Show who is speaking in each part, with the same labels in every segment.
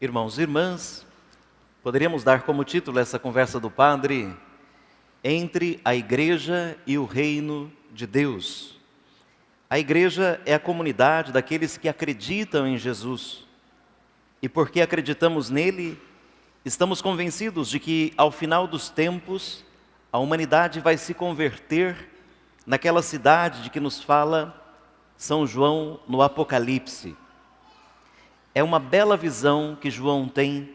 Speaker 1: Irmãos e irmãs, poderíamos dar como título essa conversa do Padre, Entre a Igreja e o Reino de Deus. A Igreja é a comunidade daqueles que acreditam em Jesus. E porque acreditamos nele, estamos convencidos de que ao final dos tempos, a humanidade vai se converter naquela cidade de que nos fala São João no Apocalipse. É uma bela visão que João tem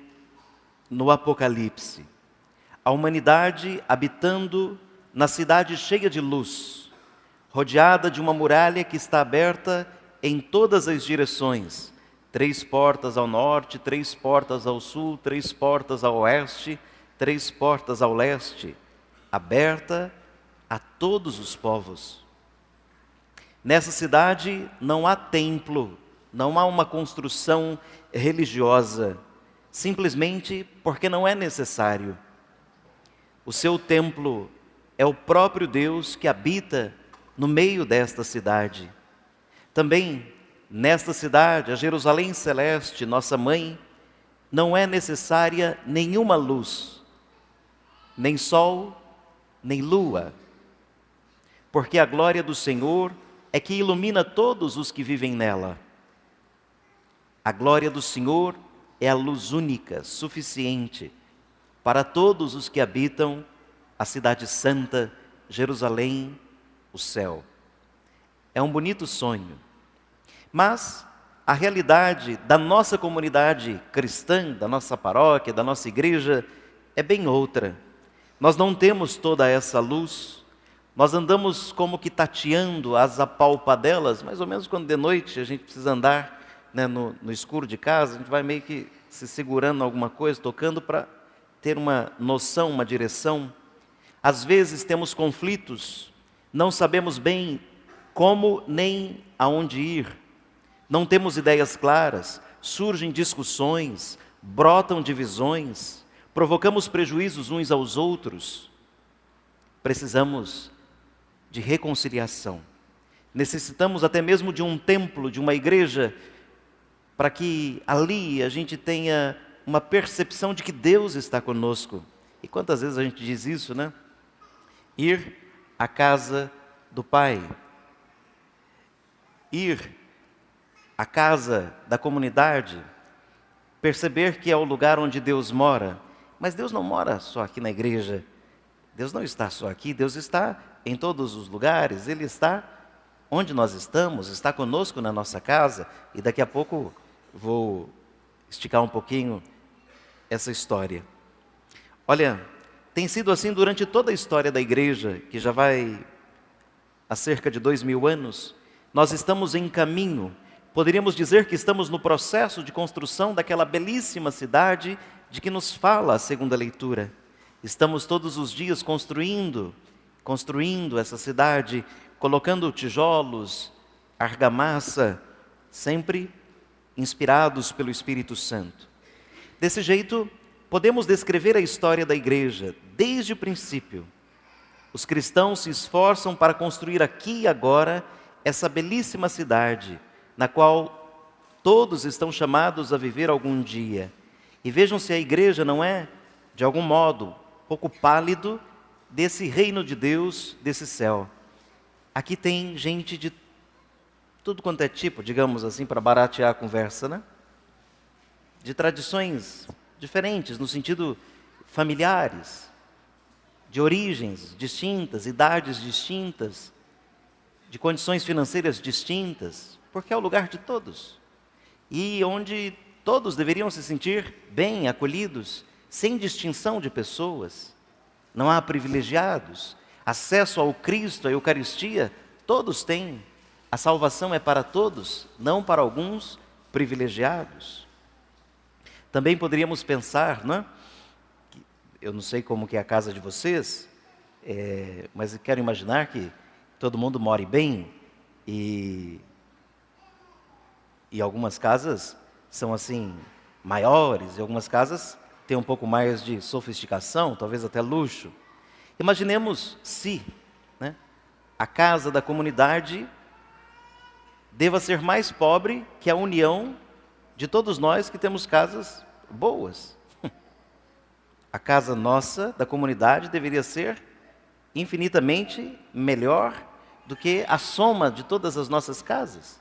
Speaker 1: no Apocalipse. A humanidade habitando na cidade cheia de luz, rodeada de uma muralha que está aberta em todas as direções. 3 portas ao norte, 3 portas ao sul, 3 portas ao oeste, 3 portas ao leste, aberta a todos os povos. Nessa cidade não há templo, não há uma construção religiosa, simplesmente porque não é necessário. O seu templo é o próprio Deus que habita no meio desta cidade. Também, nesta cidade, a Jerusalém Celeste, nossa mãe, não é necessária nenhuma luz, nem sol, nem lua, porque a glória do Senhor é que ilumina todos os que vivem nela. A glória do Senhor é a luz única, suficiente, para todos os que habitam a cidade santa, Jerusalém, o céu. É um bonito sonho. Mas a realidade da nossa comunidade cristã, da nossa paróquia, da nossa igreja, é bem outra. Nós não temos toda essa luz, nós andamos como que tateando as apalpadelas, mais ou menos quando de noite a gente precisa andar, no escuro de casa, a gente vai meio que se segurando em alguma coisa, tocando para ter uma noção, uma direção. Às vezes temos conflitos, não sabemos bem como nem aonde ir, não temos ideias claras, surgem discussões, brotam divisões, provocamos prejuízos uns aos outros. Precisamos de reconciliação. Necessitamos até mesmo de um templo, de uma igreja, para que ali a gente tenha uma percepção de que Deus está conosco. E quantas vezes a gente diz isso, né? Ir à casa do Pai. Ir à casa da comunidade. Perceber que é o lugar onde Deus mora. Mas Deus não mora só aqui na igreja. Deus não está só aqui, Deus está em todos os lugares. Ele está onde nós estamos, está conosco na nossa casa. E daqui a pouco vou esticar um pouquinho essa história. Olha, tem sido assim durante toda a história da igreja, que já vai há cerca de 2000 anos. Nós estamos em caminho, poderíamos dizer que estamos no processo de construção daquela belíssima cidade de que nos fala a segunda leitura. Estamos todos os dias construindo essa cidade, colocando tijolos, argamassa, sempre inspirados pelo Espírito Santo. Desse jeito, podemos descrever a história da igreja desde o princípio. Os cristãos se esforçam para construir aqui e agora essa belíssima cidade, na qual todos estão chamados a viver algum dia. E vejam se a igreja não é, de algum modo, um pouco pálido desse reino de Deus, desse céu. Aqui tem gente de tudo quanto é tipo, digamos assim, para baratear a conversa, né? De tradições diferentes, no sentido familiares, de origens distintas, idades distintas, de condições financeiras distintas, porque é o lugar de todos. E onde todos deveriam se sentir bem acolhidos, sem distinção de pessoas. Não há privilegiados. Acesso ao Cristo, à Eucaristia, todos têm. A salvação é para todos, não para alguns privilegiados. Também poderíamos pensar, não é? Eu não sei como que é a casa de vocês, mas eu quero imaginar que todo mundo more bem e algumas casas são assim maiores, e algumas casas têm um pouco mais de sofisticação, talvez até luxo. Imaginemos se, né, a casa da comunidade deva ser mais pobre que a união de todos nós que temos casas boas. A casa nossa, da comunidade, deveria ser infinitamente melhor do que a soma de todas as nossas casas.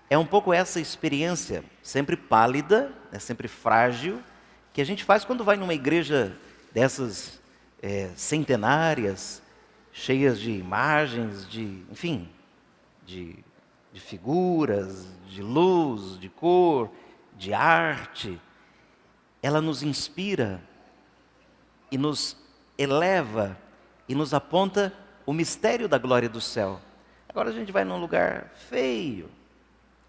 Speaker 1: É um pouco essa experiência, sempre pálida, sempre frágil, que a gente faz quando vai numa igreja dessas centenárias, cheias de imagens, enfim, de figuras, de luz, de cor, de arte. Ela nos inspira e nos eleva e nos aponta o mistério da glória do céu. Agora a gente vai num lugar feio,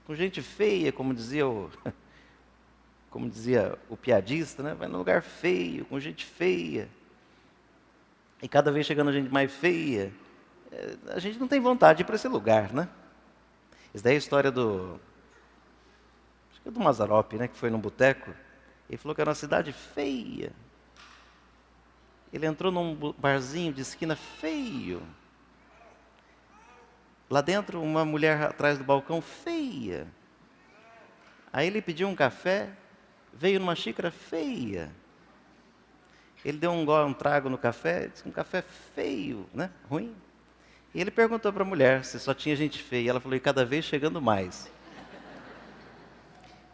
Speaker 1: com gente feia, como dizia o piadista, né? Vai num lugar feio, com gente feia. E cada vez chegando gente mais feia, a gente não tem vontade de ir para esse lugar, né? Isso daí é a história acho que é do Mazzaropi, né? Que foi num boteco. Ele falou que era uma cidade feia. Ele entrou num barzinho de esquina feio. Lá dentro, uma mulher atrás do balcão feia. Aí ele pediu um café, veio numa xícara feia. Ele deu um trago no café, disse um café feio, né? Ruim. E ele perguntou para a mulher se só tinha gente feia. Ela falou, e cada vez chegando mais.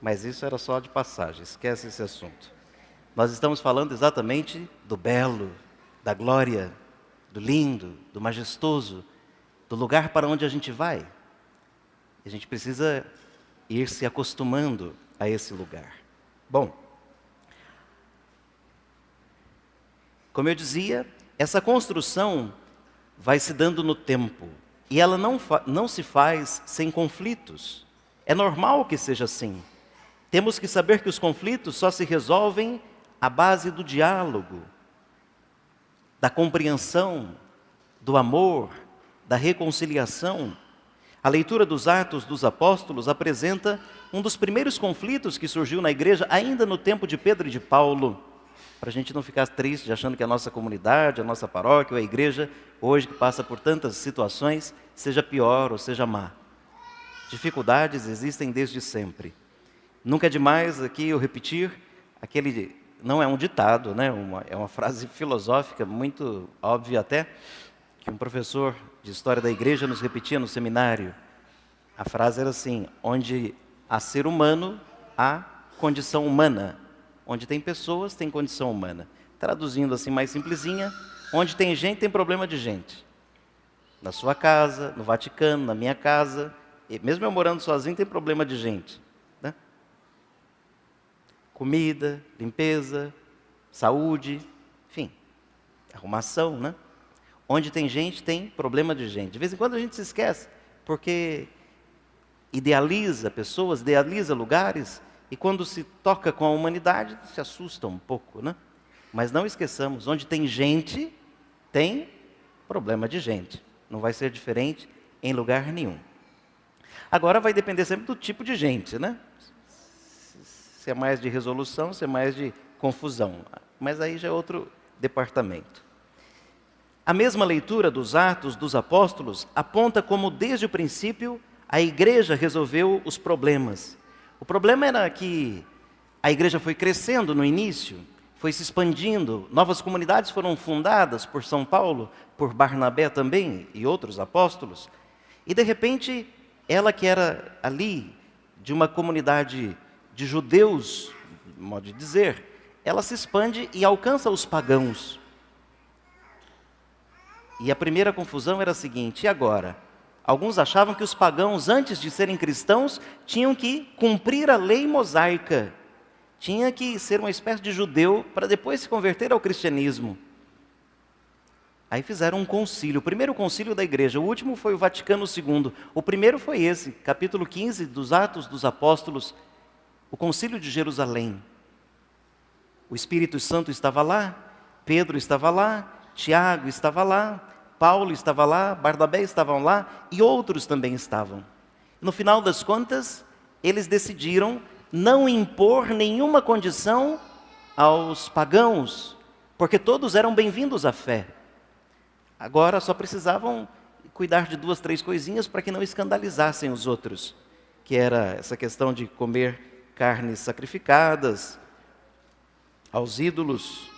Speaker 1: Mas isso era só de passagem, esquece esse assunto. Nós estamos falando exatamente do belo, da glória, do lindo, do majestoso, do lugar para onde a gente vai. A gente precisa ir se acostumando a esse lugar. Bom, como eu dizia, essa construção vai se dando no tempo. E ela não se faz sem conflitos. É normal que seja assim. Temos que saber que os conflitos só se resolvem à base do diálogo, da compreensão, do amor, da reconciliação. A leitura dos Atos dos Apóstolos apresenta um dos primeiros conflitos que surgiu na igreja, ainda no tempo de Pedro e de Paulo. Para a gente não ficar triste achando que a nossa comunidade, a nossa paróquia ou a igreja, hoje que passa por tantas situações, seja pior ou seja má. Dificuldades existem desde sempre. Nunca é demais aqui eu repetir, não é um ditado, né? É uma frase filosófica muito óbvia até, que um professor de História da Igreja nos repetia no seminário. A frase era assim, onde há ser humano, há condição humana. Onde tem pessoas, tem condição humana. Traduzindo assim mais simplesinha, onde tem gente, tem problema de gente. Na sua casa, no Vaticano, na minha casa, e mesmo eu morando sozinho, tem problema de gente. Né? Comida, limpeza, saúde, enfim, arrumação, né? Onde tem gente, tem problema de gente. De vez em quando a gente se esquece, porque idealiza pessoas, idealiza lugares, e quando se toca com a humanidade, se assusta um pouco, né? Mas não esqueçamos, onde tem gente, tem problema de gente. Não vai ser diferente em lugar nenhum. Agora vai depender sempre do tipo de gente, né? Se é mais de resolução, se é mais de confusão. Mas aí já é outro departamento. A mesma leitura dos Atos dos Apóstolos aponta como, desde o princípio, a igreja resolveu os problemas. O problema era que a igreja foi crescendo no início, foi se expandindo, novas comunidades foram fundadas por São Paulo, por Barnabé também e outros apóstolos. E de repente, ela que era ali de uma comunidade de judeus, modo de dizer, ela se expande e alcança os pagãos. E a primeira confusão era a seguinte, e agora? Alguns achavam que os pagãos, antes de serem cristãos, tinham que cumprir a lei mosaica. Tinha que ser uma espécie de judeu para depois se converter ao cristianismo. Aí fizeram um concílio, o primeiro concílio da igreja, o último foi o Vaticano II. O primeiro foi esse, capítulo 15 dos Atos dos Apóstolos, o concílio de Jerusalém. O Espírito Santo estava lá, Pedro estava lá, Tiago estava lá, Paulo estava lá, Barnabé estavam lá e outros também estavam. No final das contas, eles decidiram não impor nenhuma condição aos pagãos, porque todos eram bem-vindos à fé. Agora só precisavam cuidar de 2, 3 coisinhas para que não escandalizassem os outros, que era essa questão de comer carnes sacrificadas, aos ídolos,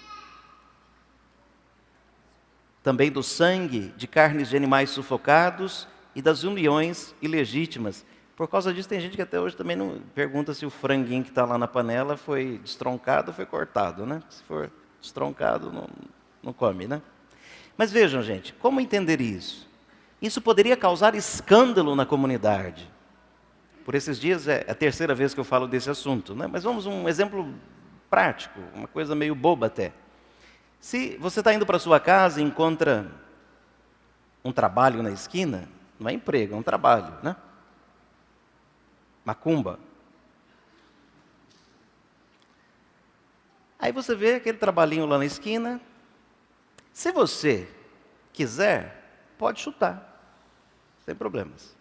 Speaker 1: também do sangue de carnes de animais sufocados e das uniões ilegítimas. Por causa disso, tem gente que até hoje também não pergunta se o franguinho que está lá na panela foi destroncado ou foi cortado, né? Se for destroncado, não come, né? Mas vejam, gente, como entender isso? Isso poderia causar escândalo na comunidade. Por esses dias é a terceira vez que eu falo desse assunto, né? Mas vamos um exemplo prático, uma coisa meio boba até. Se você está indo para sua casa e encontra um trabalho na esquina, não é emprego, é um trabalho, né? Macumba. Aí você vê aquele trabalhinho lá na esquina. Se você quiser, pode chutar, sem problemas.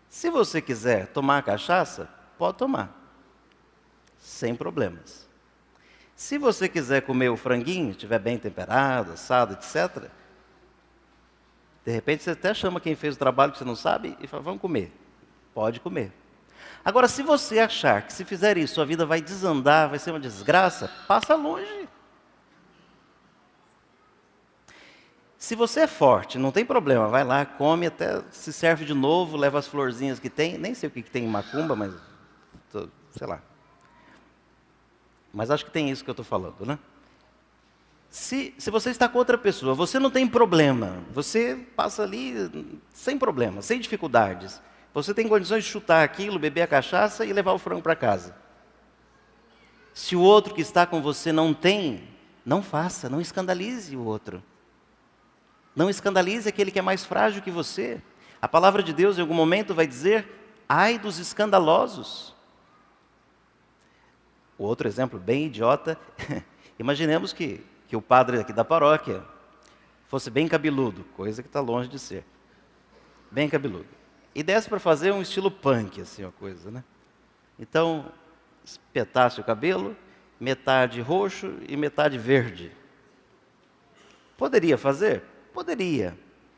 Speaker 1: Se você quiser tomar cachaça, pode tomar, sem problemas. Se você quiser comer o franguinho, estiver bem temperado, assado, etc., de repente você até chama quem fez o trabalho que você não sabe e fala, vamos comer. Pode comer. Agora, se você achar que se fizer isso, sua vida vai desandar, vai ser uma desgraça, passa longe. Se você é forte, não tem problema, vai lá, come, até se serve de novo, leva as florzinhas que tem, nem sei o que tem em macumba, mas, sei lá. Mas acho que tem isso que eu estou falando, né? Se você está com outra pessoa, você não tem problema, você passa ali sem problema, sem dificuldades. Você tem condições de chutar aquilo, beber a cachaça e levar o frango para casa. Se o outro que está com você não tem, não faça, não escandalize o outro. Não escandalize aquele que é mais frágil que você. A palavra de Deus em algum momento vai dizer, ai dos escandalosos. O outro exemplo bem idiota, imaginemos que o padre aqui da paróquia fosse bem cabeludo, coisa que está longe de ser. Bem cabeludo. E desse para fazer um estilo punk, assim, uma coisa, né? Então, espetasse o cabelo, metade roxo e metade verde. Poderia fazer? Poderia.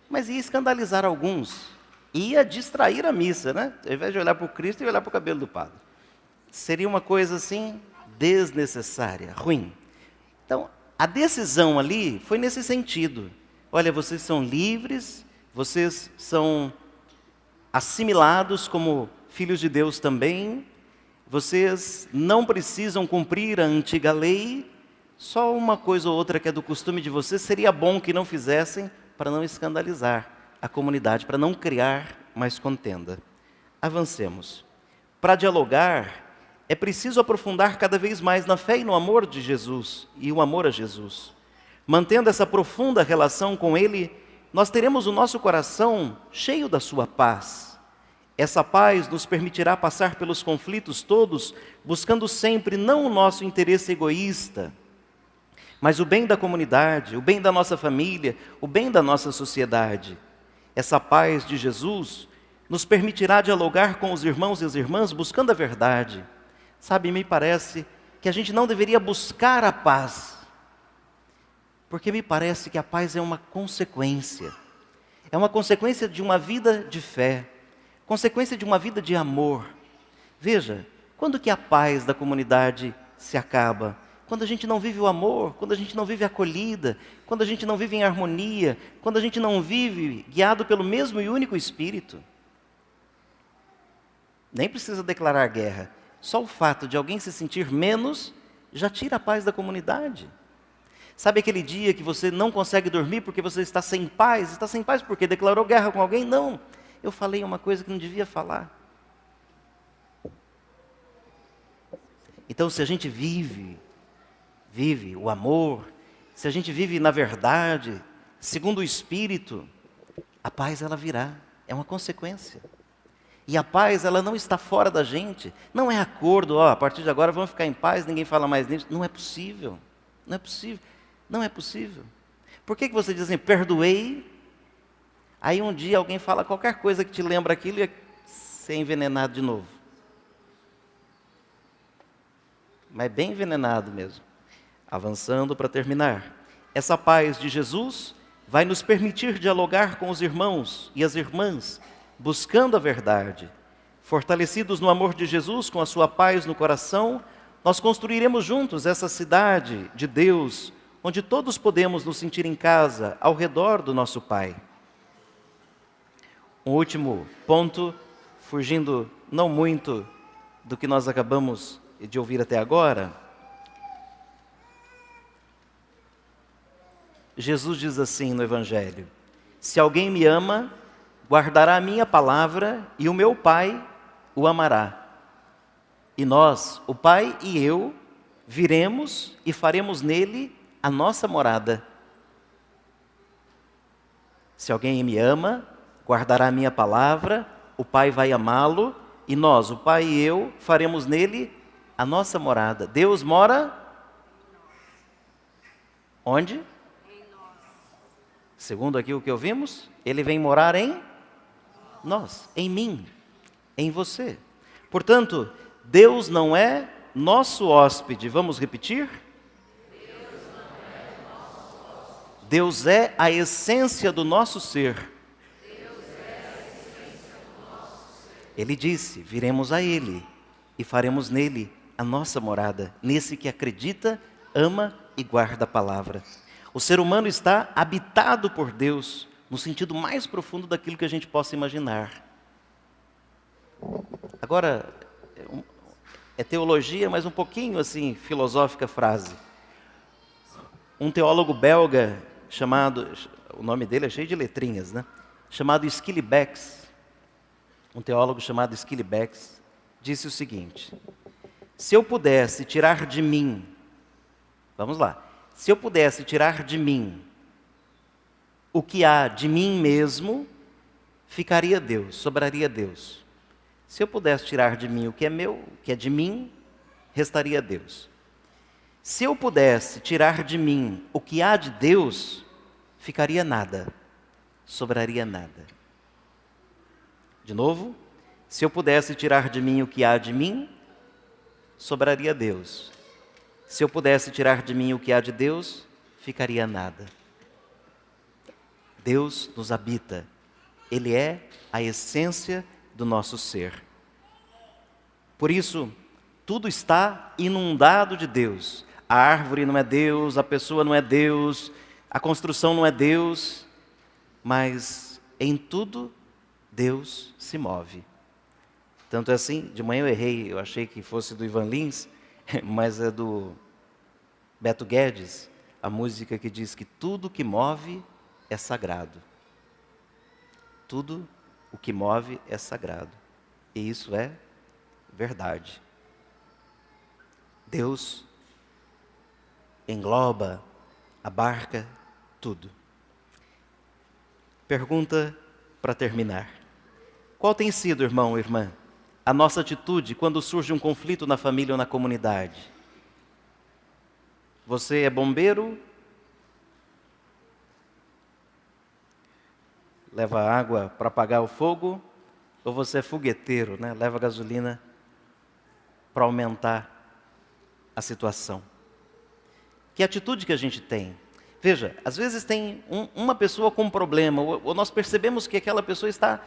Speaker 1: Mas ia escandalizar alguns. Ia distrair a missa, né? Ao invés de olhar para o Cristo, ia olhar para o cabelo do padre. Seria uma coisa assim, desnecessária, ruim. Então, a decisão ali foi nesse sentido. Olha, vocês são livres, vocês são assimilados como filhos de Deus também, vocês não precisam cumprir a antiga lei, só uma coisa ou outra que é do costume de vocês, seria bom que não fizessem para não escandalizar a comunidade, para não criar mais contenda. Avancemos. Para dialogar, é preciso aprofundar cada vez mais na fé e no amor de Jesus, e o amor a Jesus. Mantendo essa profunda relação com Ele, nós teremos o nosso coração cheio da sua paz. Essa paz nos permitirá passar pelos conflitos todos, buscando sempre não o nosso interesse egoísta, mas o bem da comunidade, o bem da nossa família, o bem da nossa sociedade. Essa paz de Jesus nos permitirá dialogar com os irmãos e as irmãs buscando a verdade. Sabe, me parece que a gente não deveria buscar a paz, porque me parece que a paz é uma consequência. É uma consequência de uma vida de fé, consequência de uma vida de amor. Veja, quando que a paz da comunidade se acaba? Quando a gente não vive o amor, quando a gente não vive a acolhida, quando a gente não vive em harmonia, quando a gente não vive guiado pelo mesmo e único Espírito. Nem precisa declarar guerra. Só o fato de alguém se sentir menos já tira a paz da comunidade. Sabe aquele dia que você não consegue dormir porque você está sem paz? Está sem paz porque declarou guerra com alguém? Não, eu falei uma coisa que não devia falar. Então, se a gente vive o amor, se a gente vive na verdade, segundo o Espírito, a paz ela virá, é uma consequência. E a paz, ela não está fora da gente, não é acordo, a partir de agora vamos ficar em paz, ninguém fala mais nisso. Não é possível, não é possível, não é possível. Por que você diz assim, perdoei, aí um dia alguém fala qualquer coisa que te lembra aquilo e você é envenenado de novo. Mas bem envenenado mesmo. Avançando para terminar. Essa paz de Jesus vai nos permitir dialogar com os irmãos e as irmãs, buscando a verdade. Fortalecidos no amor de Jesus, com a sua paz no coração, nós construiremos juntos essa cidade de Deus, onde todos podemos nos sentir em casa, ao redor do nosso Pai. Um último ponto, fugindo não muito do que nós acabamos de ouvir até agora. Jesus diz assim no Evangelho: se alguém me ama, guardará a minha palavra e o meu Pai o amará. E nós, o Pai e eu, viremos e faremos nele a nossa morada. Se alguém me ama, guardará a minha palavra, o Pai vai amá-lo, e nós, o Pai e eu, faremos nele a nossa morada. Deus mora onde? Em nós. Segundo aqui o que ouvimos, Ele vem morar em nós, em mim, em você. Portanto, Deus não é nosso hóspede. Vamos repetir? Deus é a essência do nosso ser. Ele disse: viremos a Ele e faremos nele a nossa morada, nesse que acredita, ama e guarda a palavra. O ser humano está habitado por Deus, no sentido mais profundo daquilo que a gente possa imaginar. Agora, é teologia, mas um pouquinho assim, filosófica frase. Um teólogo belga chamado, o nome dele é cheio de letrinhas, né? Chamado Schillebeeckx, um teólogo chamado Schillebeeckx, disse o seguinte: se eu pudesse tirar de mim, vamos lá, se eu pudesse tirar de mim o que há de mim mesmo, ficaria Deus, sobraria Deus. Se eu pudesse tirar de mim o que é meu, o que é de mim, restaria Deus. Se eu pudesse tirar de mim o que há de Deus, ficaria nada, sobraria nada. De novo, se eu pudesse tirar de mim o que há de mim, sobraria Deus. Se eu pudesse tirar de mim o que há de Deus, ficaria nada. Deus nos habita. Ele é a essência do nosso ser. Por isso, tudo está inundado de Deus. A árvore não é Deus, a pessoa não é Deus, a construção não é Deus, mas em tudo Deus se move. Tanto é assim, de manhã eu errei, eu achei que fosse do Ivan Lins, mas é do Beto Guedes, a música que diz que tudo que move é sagrado. Tudo o que move é sagrado. E isso é verdade. Deus engloba, abarca tudo. Pergunta para terminar. Qual tem sido, irmão ou irmã, a nossa atitude quando surge um conflito na família ou na comunidade? Você é bombeiro? Leva água para apagar o fogo? Ou você é fogueteiro, né? Leva gasolina para aumentar a situação? Que atitude que a gente tem? Veja, às vezes tem uma pessoa com um problema, ou nós percebemos que aquela pessoa está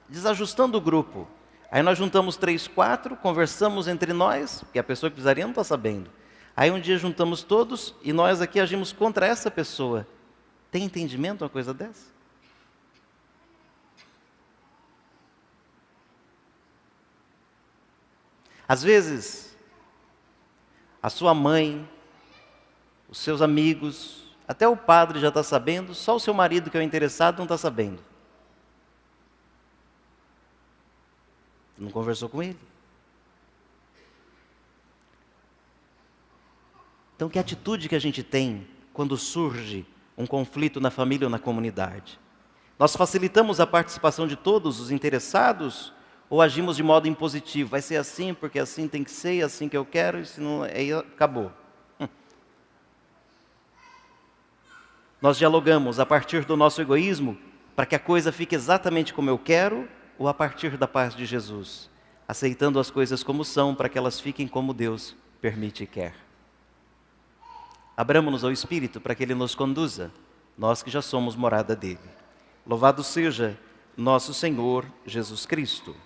Speaker 1: desajustando o grupo. Aí nós juntamos 3, 4, conversamos entre nós, porque a pessoa que precisaria não está sabendo. Aí um dia juntamos todos e nós aqui agimos contra essa pessoa. Tem entendimento uma coisa dessa? Às vezes, a sua mãe, os seus amigos, até o padre já está sabendo, só o seu marido que é o interessado não está sabendo. Não conversou com ele. Então, que atitude que a gente tem quando surge um conflito na família ou na comunidade? Nós facilitamos a participação de todos os interessados ou agimos de modo impositivo? Vai ser assim, porque assim tem que ser, é assim que eu quero, e se não, aí acabou. Nós dialogamos a partir do nosso egoísmo para que a coisa fique exatamente como eu quero, ou a partir da paz de Jesus, aceitando as coisas como são para que elas fiquem como Deus permite e quer. Abramos-nos ao Espírito para que Ele nos conduza, nós que já somos morada dele. Louvado seja nosso Senhor Jesus Cristo.